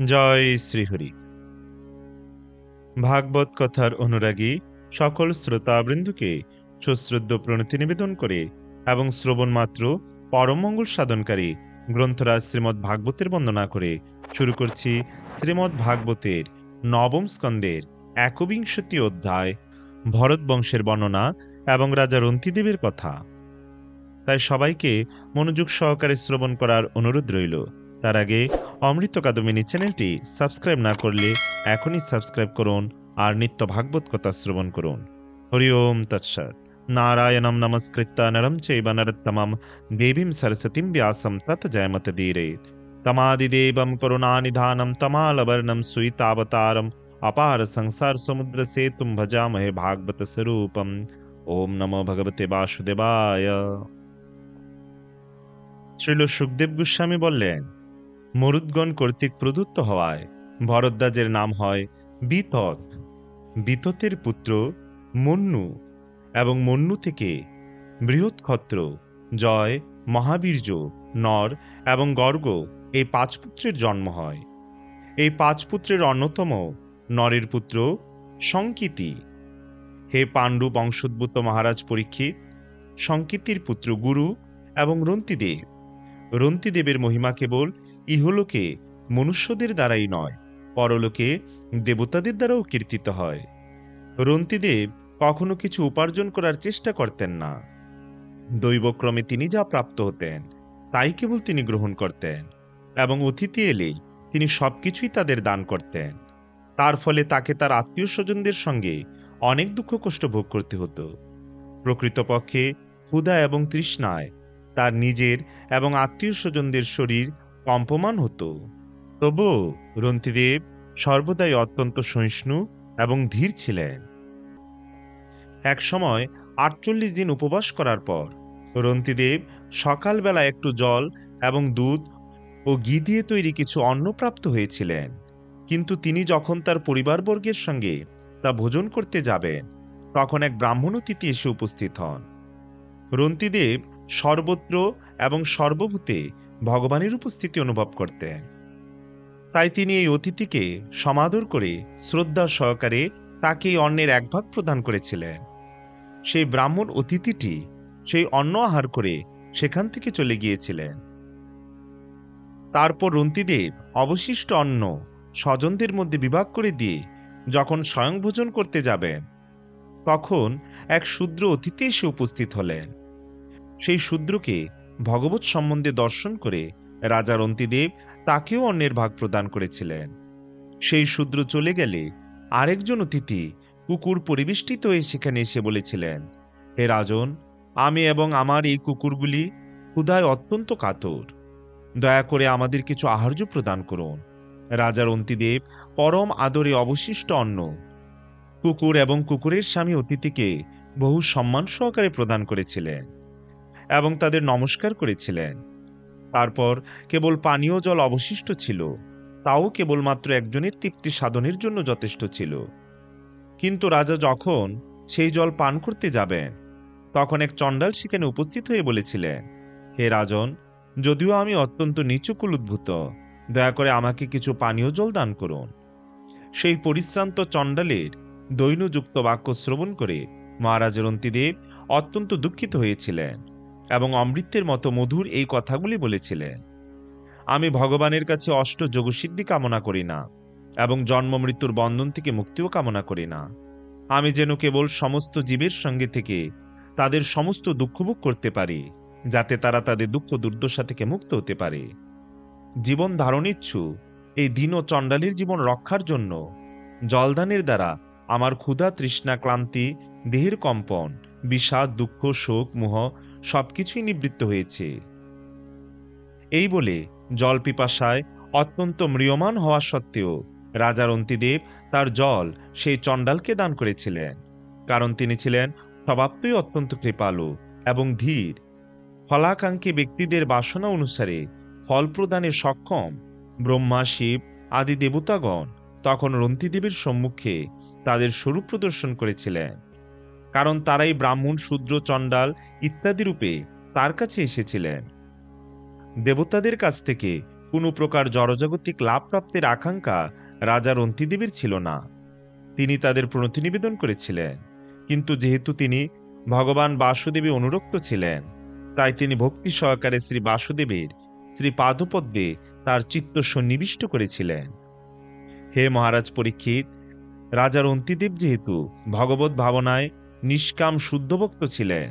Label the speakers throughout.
Speaker 1: জয় শ্রীহরি। ভাগবত কথার অনুরাগী সকল শ্রোতাবৃন্দকে সশ্রদ্ধ প্রণতি নিবেদন করে এবং শ্রবণ মাত্র পরম মঙ্গল সাধনকারী গ্রন্থরাজ শ্রীমদ্ ভাগবতের বন্দনা করে শুরু করছি শ্রীমদ্ ভাগবতের নবম স্কন্দের ১বিংশতি অধ্যায় ভরত বংশের বর্ণনা এবং রাজা রন্তিদেবের কথা। তাই সবাইকে মনোযোগ সহকারে শ্রবণ করার অনুরোধ রইল। তার আগে অমৃত কাদম্বিনী চ্যানেলটি সাবস্ক্রাইব না করলে এখনই সাবস্ক্রাইব করুন আর নিত্য ভাগবত কথা শ্রবণ করুন। হরি ওম তৎসৎ। নারায়ণম নমস্কৃত্য নরম চৈব নরোত্তমম দেবীম সরস্বতীম ব্যাসম তত জয়মতদীরেত। তমাদিদেবম করুণানিধানম তমালবর্ণম সুইতাবতারম अपार संसार समुद्र से तुम भजामहे भागवत स्वरूपम। ओम नमो भगवते वासुदेवाय। শ্রীল সুখদেব গোস্বামী বললেন, মরুদ্গণ কর্তৃক প্রদত্ত হওয়ায় ভরদ্বাজের নাম হয় বিতত। বিততের পুত্র মন্যু এবং মন্যু থেকে বৃহৎক্ষত্র, জয়, মহাবীর্য, নর এবং গর্গ এই ৫ পুত্রের জন্ম হয়। এই ৫ পুত্রের অন্যতম নরের পুত্র সংকিতি। হে পাণ্ডু বংশোদ্ভূত মহারাজ পরীক্ষিত, সংকিতির পুত্র গুরু এবং রন্তিদেব। রন্তিদেবের মহিমা কেবল ইহলোকে মনুষ্যদের দ্বারাই নয়, পরলোকে দেবতাদের দ্বারাও কীর্তিত হয়। রন্তিদেব কখনো কিছু উপার্জন করার চেষ্টা করতেন না। দৈবক্রমে তিনি যা প্রাপ্ত হতেন তাই কেবল তিনি গ্রহণ করতেন এবং অতিথি এলেই তিনি সবকিছুই তাদের দান করতেন। তার ফলে তাকে তার আত্মীয় স্বজনদের সঙ্গে অনেক দুঃখ কষ্ট ভোগ করতে হতো। প্রকৃতপক্ষে ক্ষুধা এবং তৃষ্ণায় তার নিজের এবং আত্মীয় স্বজনদের শরীর কম্পমান হতো। তবুও রন্তিদেব সর্বদাই অত্যন্ত সহিষ্ণু এবং ধীর ছিলেন। এক সময় ৪৮ দিন উপবাস করার পর রন্তিদেব সকালবেলা একটু জল এবং দুধ ও ঘি দিয়ে তৈরি কিছু অন্ন প্রাপ্ত হয়েছিলেন। কিন্তু তিনি যখন তার পরিবারবর্গের সঙ্গে তা ভোজন করতে যাবেন, তখন এক ব্রাহ্মণ অতিথি এসে উপস্থিত হন। রন্তিদেব সর্বত্র এবং সর্বভূতে ভগবানের উপস্থিতি অনুভব করতেন। তাই তিনি এই অতিথিকে সমাদর করে শ্রদ্ধা সহকারে তাকে এই অন্নের ১ ভাগ প্রদান করেছিলেন। সেই ব্রাহ্মণ অতিথিটি সেই অন্ন আহার করে সেখান থেকে চলে গিয়েছিলেন। তারপর রন্তিদেব অবশিষ্ট অন্ন স্বজনদের মধ্যে বিভাগ করে দিয়ে যখন স্বয়ং ভোজন করতে যাবেন, তখন এক শূদ্র অতিথি এসে উপস্থিত হলেন। সেই শূদ্রকে ভগবৎ সম্বন্ধে দর্শন করে রাজা রন্তিদেব তাকেও অন্নের ভাগ প্রদান করেছিলেন। সেই শূদ্র চলে গেলে আরেকজন অতিথি কুকুর পরিবেষ্টিত হয়ে সেখানে এসে বলেছিলেন, হে রাজন, আমি এবং আমার এই কুকুরগুলি ক্ষুধায় অত্যন্ত কাতর, দয়া করে আমাদের কিছু আহার্য প্রদান করুন। রাজা রন্তিদেব পরম আদরে অবশিষ্ট অন্ন কুকুর এবং কুকুরের স্বামী অতিথিকে বহু সম্মান সহকারে প্রদান করেছিলেন এবং তাদের নমস্কার করেছিলেন। তারপর কেবল পানীয় জল অবশিষ্ট ছিল, তাও কেবলমাত্র একজনের তৃপ্তি সাধনের জন্য যথেষ্ট ছিল। কিন্তু রাজা যখন সেই জল পান করতে যাবেন, তখন এক চণ্ডাল সেখানে উপস্থিত হয়ে বলেছিলেন, হে রাজন, যদিও আমি অত্যন্ত নিচুকুল উদ্ভূত, দয়া করে আমাকে কিছু পানীয় জল দান করুন। সেই পরিশ্রান্ত চণ্ডালের দৈন্যযুক্ত বাক্য শ্রবণ করে মহারাজ রন্তিদেব অত্যন্ত দুঃখিত হয়েছিলেন এবং অমৃতের মতো মধুর এই কথাগুলি বলেছিলেন, আমি ভগবানের কাছে অষ্ট যোগসিদ্ধি কামনা করি না এবং জন্ম মৃত্যুর বন্ধন থেকে মুক্তিও কামনা করি না। আমি যেন কেবল সমস্ত জীবের সঙ্গে থেকে তাদের সমস্ত দুঃখভোগ করতে পারি, যাতে তারা তাদের দুঃখ দুর্দশা থেকে মুক্ত হতে পারে। জীবন ধারণিচ্ছু এই দীন ও চণ্ডালীর জীবন রক্ষার জন্য জলদানের দ্বারা আমার ক্ষুধা, তৃষ্ণা, ক্লান্তি, দেহের কম্পন, বিষাদ, দুঃখ, শোক, মোহ সবকিছুই নিবৃত্ত হয়েছে। এই বলে জল পিপাসায় অত্যন্ত ম্রিয়মাণ হওয়া সত্ত্বেও রাজা রন্তিদেব তার জল সেই চণ্ডালকে দান করেছিলেন, কারণ তিনি ছিলেন স্বভাবতই অত্যন্ত কৃপালু এবং ধীর। ফলাকাঙ্ক্ষী ব্যক্তিদের বাসনা অনুসারে ফল প্রদানে সক্ষম ব্রহ্মা, শিব আদি দেবতাগণ তখন রন্তিদেবের সম্মুখে তাদের স্বরূপ প্রদর্শন করেছিলেন, কারণ তারাই ব্রাহ্মণ, শূদ্র, চণ্ডাল ইত্যাদি রূপে তার কাছে এসেছিলেন। দেবতাদের কাছ থেকে কোনো প্রকার জড়জাগতিক লাভ প্রাপ্তির আকাঙ্ক্ষা রাজার অন্তিদেবীর ছিল না। তিনি তাদের প্রণতি নিবেদন করেছিলেন, কিন্তু যেহেতু তিনি ভগবান বাসুদেবী অনুরক্ত ছিলেন, তাই তিনি ভক্তি সহকারে শ্রী বাসুদেবের শ্রী পাদপদ্মে তার চিত্ত সন্নিবিষ্ট করেছিলেন। হে মহারাজ পরীক্ষিত, রাজার অন্তিদেব যেহেতু ভগবত ভাবনায় নিষ্কাম শুদ্ধভক্ত ছিলেন,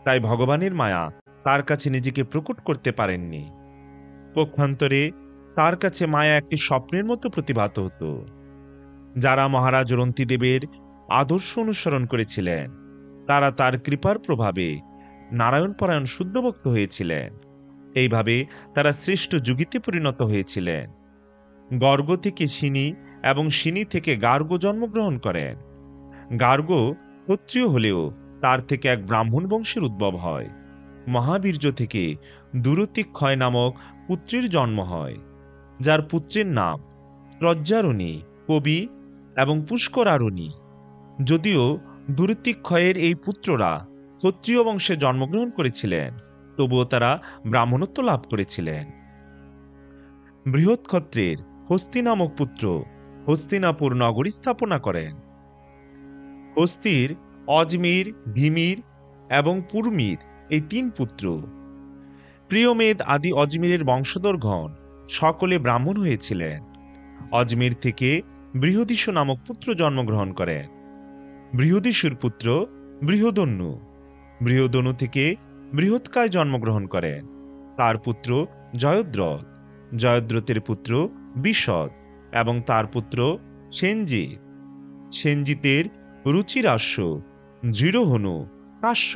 Speaker 1: তাই ভগবানের মায়া তার কাছে নিজেকে প্রকট করতে পারেননি। পক্ষান্তরে তার কাছে মায়া একটি স্বপ্নের মতো প্রতিভাত হতো। যারা মহারাজ রন্তিদেবের আদর্শ অনুসরণ করেছিলেন, তারা তার কৃপার প্রভাবে নারায়ণপরায়ণ শুদ্ধভক্ত হয়েছিলেন। এইভাবে তারা শ্রেষ্ঠ যুগিতে পরিণত হয়েছিলেন। গর্গ থেকে সিনি এবং সিনি থেকে গার্গ জন্মগ্রহণ করেন। গার্গ ক্ষত্রিয় হলেও তার থেকে এক ব্রাহ্মণ বংশের উদ্ভব হয়। মহাবীর্য থেকে দুরতিক্ষয় নামক পুত্রের জন্ম হয়, যার পুত্রের নাম প্রজ্জারণী, কবি এবং পুষ্করারণী। যদিও দুরতিক্ষয়ের এই পুত্ররা ক্ষত্রিয় বংশে জন্মগ্রহণ করেছিলেন, তবুও তারা ব্রাহ্মণত্ব লাভ করেছিলেন। বৃহৎক্ষত্রের হস্তি নামক পুত্র হস্তিনাপুর নগরী স্থাপনা করেন। হস্তির অজমির, ভীমির এবং পুরমির এই তিন পুত্র। প্রিয়মেদ আদি অজমিরের বংশধরগণ সকলে ব্রাহ্মণ হয়েছিলেন। অজমির থেকে বৃহদীশু নামক পুত্র জন্মগ্রহণ করেন। বৃহদীশুর পুত্র বৃহদন্যু। বৃহদনু থেকে বৃহৎকায় জন্মগ্রহণ করেন। তার পুত্র জয়দ্রথ। জয়দ্রথের পুত্র বিশদ এবং তার পুত্র সেনজিৎ। সেনজিতের রুচিরাশ্য, দৃঢ়হনু, কাশ্য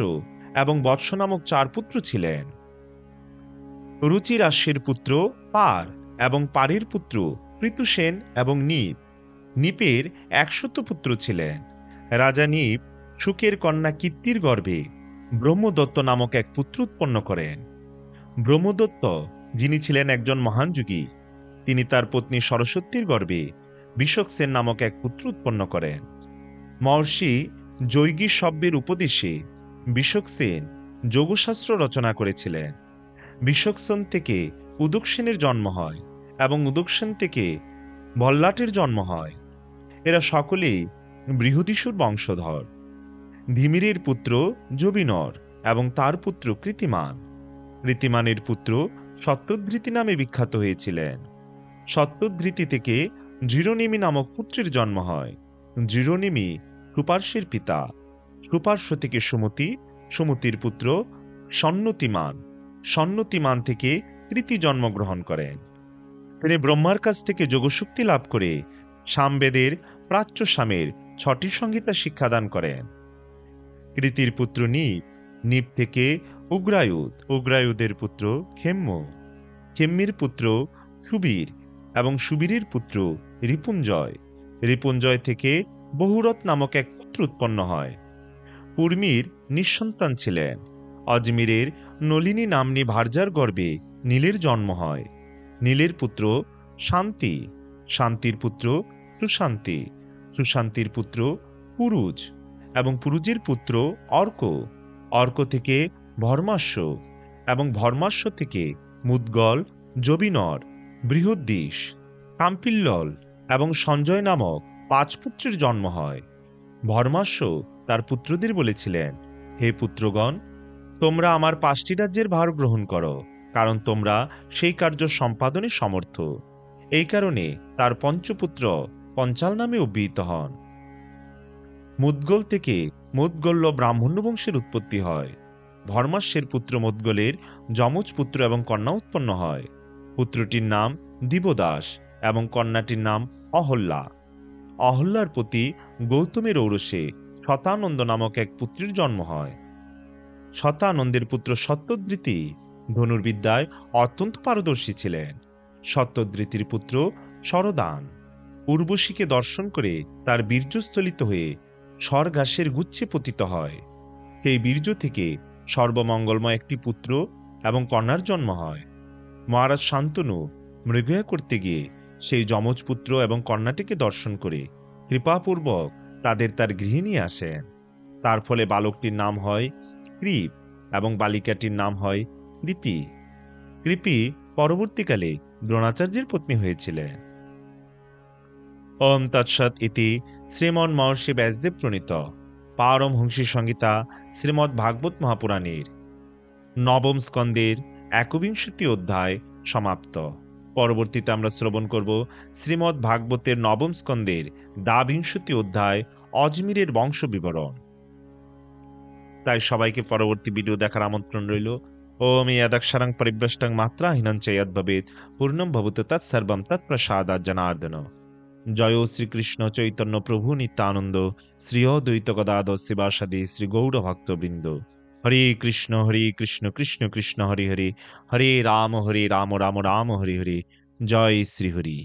Speaker 1: এবং বৎস নামক চার পুত্র ছিলেন। রুচিরাশ্যের পুত্র পার এবং পারের পুত্র পৃতুসেন এবং নিপ। নিপের 100 পুত্র ছিলেন। রাজা নিপ শুকের কন্যা কীর্তির গর্ভে ব্রহ্মদত্ত নামক এক পুত্র উৎপন্ন করেন। ব্রহ্মদত্ত, যিনি ছিলেন একজন মহান যোগী, তিনি তার পত্নী সরস্বতীর গর্ভে বিশকসেন নামক এক পুত্র উৎপন্ন করেন। মহর্ষি জৈগী শব্দের উপদেশে বিশকসেন যোগশাস্ত্র রচনা করেছিলেন। বিশকসেন থেকে উদকসেনের জন্ম হয় এবং উদকসেন থেকে বল্লাটের জন্ম হয়। এরা সকলেই বৃহদীশুর বংশধর। ধীমিরের পুত্র জবিনর এবং তার পুত্র কৃতিমান। কৃতিমানের পুত্র সত্যধৃতি নামে বিখ্যাত হয়েছিলেন। সত্যধৃতি থেকে দৃঢ়নেমি নামক পুত্রের জন্ম হয়। দৃঢ়নেমি সুপার্শ্বের পিতা। সুপার্শ্ব থেকে সুমতি, সুমতির পুত্র সন্নতিমান। সন্নতিমান থেকে কৃতি জন্মগ্রহণ করেন। তিনি ব্রহ্মার কাছ থেকে যোগশক্তি লাভ করে সামবেদের প্রাচ্য সামের 6টি সংহিতা শিক্ষাদান করেন। কৃতির পুত্র নিপ। নিপ থেকে উগ্রায়ুধ। উগ্রায়ুধের পুত্র খেম্য। খেম্যের পুত্র সুবীর এবং সুবীরের পুত্র রিপুঞ্জয়। রিপুঞ্জয় থেকে বহুরথ নামক এক পুত্র উৎপন্ন হয়। পুরমির নিঃসন্তান ছিলেন। অজমিরের নলিনী নাম্নী ভার্যার গর্ভে নীলের জন্ম হয়। নীলের পুত্র শান্তি। শান্তির পুত্র সুশান্তি। সুশান্তির পুত্র পুরুজ এবং পুরুজের পুত্র অর্ক। অর্ক থেকে ভর্মাস্য এবং ভর্মাস্য থেকে মুদগল, জবিনর, বৃহদ্দিশ, কাম্পিল্লল এবং সঞ্জয় নামক 5 পুত্রের জন্ম হয়। ভর্মাস্য তার পুত্রদের বলেছিলেন, হে পুত্রগণ, তোমরা আমার 5টি রাজ্যের ভার গ্রহণ করো, কারণ তোমরা সেই কার্য সম্পাদনে সমর্থ। এই কারণে তার পঞ্চপুত্র পঞ্চাল নামে অভিহিত হন। মুদগল থেকে মুদগল্য ব্রাহ্মণ্য বংশের উৎপত্তি হয়। ভর্মাস্যের পুত্র মুদগলের যমজ পুত্র এবং কন্যা উৎপন্ন হয়। পুত্রটির নাম দিবদাস এবং কন্যাটির নাম অহল্যা। অহল্যার প্রতি গৌতমের ঔরসে শতানন্দ নামক এক পুত্রের জন্ম হয়। শতানন্দের পুত্র সত্যধৃতি ধনুর্বিদ্যায় অত্যন্ত পারদর্শী ছিলেন। সত্যধৃতির পুত্র শরদান উর্বশীকে দর্শন করে তার বীর্যস্থলিত হয়ে স্বর্ঘাসের গুচ্ছে পতিত হয়। সেই বীর্য থেকে সর্বমঙ্গলময় একটি পুত্র এবং কন্যার জন্ম হয়। মহারাজ শান্তনু মৃগয়া করতে গিয়ে সেই যমজ পুত্র এবং কন্যাটিকে দর্শন করে কৃপাপূর্বক তাদের তার গৃহে নিয়ে আসেন। তার ফলে বালকটির নাম হয় কৃপ এবং বালিকাটির নাম হয় কৃপি। কৃপি পরবর্তীকালে দ্রোণাচার্যের পত্নী হয়েছিলেন। ওম তৎসৎ ইতি শ্রীমন মহর্ষি ব্যাসদেব প্রণীত পারমহংসী সংহিতা শ্রীমদ্ ভাগবত মহাপুরাণের নবম স্কন্দের ১বিংশতি অধ্যায় সমাপ্ত। পরবর্তীতে আমরা শ্রবণ করব শ্রীমদ্ ভাগবতের নবম স্কন্দের ২২ অধ্যায় অজমিরের বংশ বিবরণ। তাই সবাইকে পরবর্তী ভিডিও দেখার আমন্ত্রণ রইল। ওম ইয়াদাক্ষরাং পরিভ্রষ্টং মাত্রাহীনং চ যদ্ভবেৎ পূর্ণম ভবতু তৎসর্বং তৎপ্রসাদাৎ জনার্দন। জয় শ্রীকৃষ্ণ চৈতন্য প্রভু নিত্যানন্দ শ্রী অদ্বৈত গদাধর শিবাসাদি শ্রী গৌর ভক্তবৃন্দ। হরে কৃষ্ণ কৃষ্ণ কৃষ্ণ হরে হরে, হরে রাম রাম রাম হরে হরে। জয় শ্রী হরি।